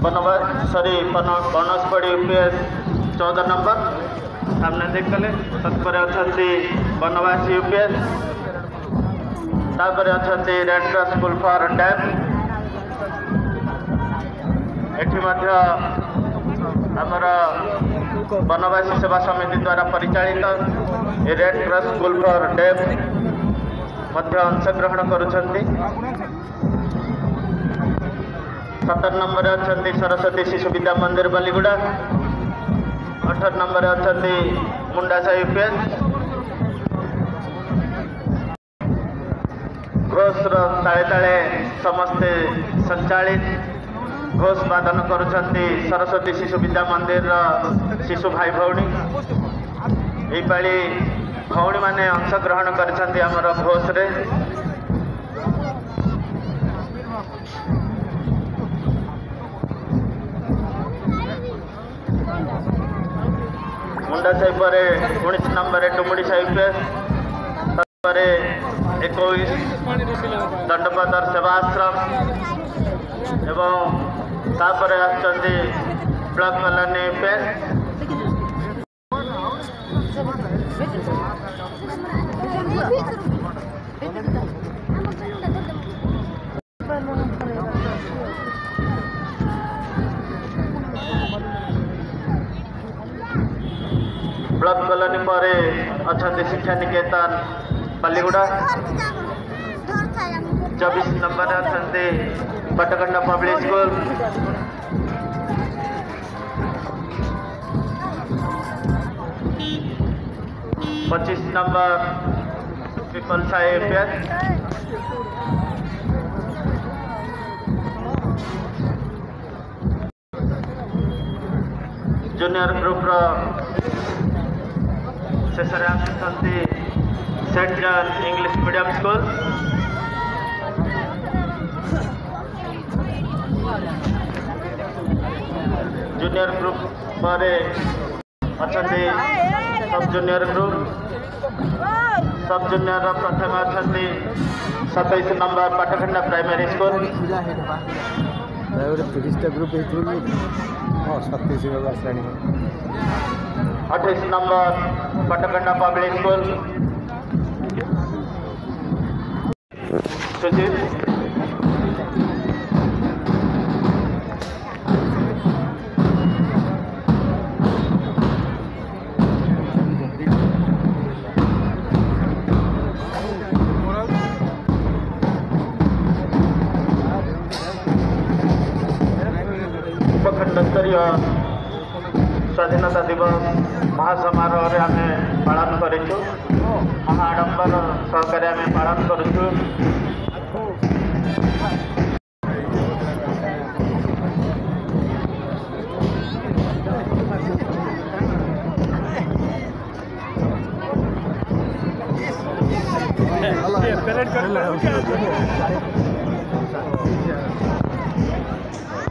बनसपड़ी UPS 14 number सामने देख कले तत्पर अच्छा बनवासी यूपीएस तापर अच्छा red cross school for deaf एठी आमर बनवासी सेवा समिति द्वारा परिचालित red cross school for deaf अंशग्रहण करुछंती। 17 नंबर अच्छा सरस्वती शिशु विद्या मंदिर बालीगुड़ा 18 नंबर अच्छा मुंडासा यूपीएस घोष ताले ताले समस्ते संचालित घोष वादन करुछंती सरस्वती शिशु विद्या मंदिर शिशु भाई भौणी यही पाली भौणी माने अंशग्रहण करिछंती हमर घोष रे। मुंडा साही पर 19 नंबर डुमुडीसा यूपीएस 21 दंडपतर सेवाश्रम एवं तापर आछंती block colony UPS block colony पर अच्छा शिक्षा निकेतन बालीगुड़ा 24 नंबर अच्छा बटकंडा पब्लिक स्कूल 25 नंबर पीपल साई यूपीएस जूनियर ग्रुप शेष आसुँच saint John English medium school junior group पर अच्छा सब जूनियर ग्रुप सब जूनियर प्रथम अच्छा 27 number Patakhanda primary school 28 number Patakhanda public school Sujit उपखंड स्तरीय स्वाधीनता दिवस महासमारोह आम पालन करूँ महाआडंबर सहकारे आम पालन करूँ। परेड कर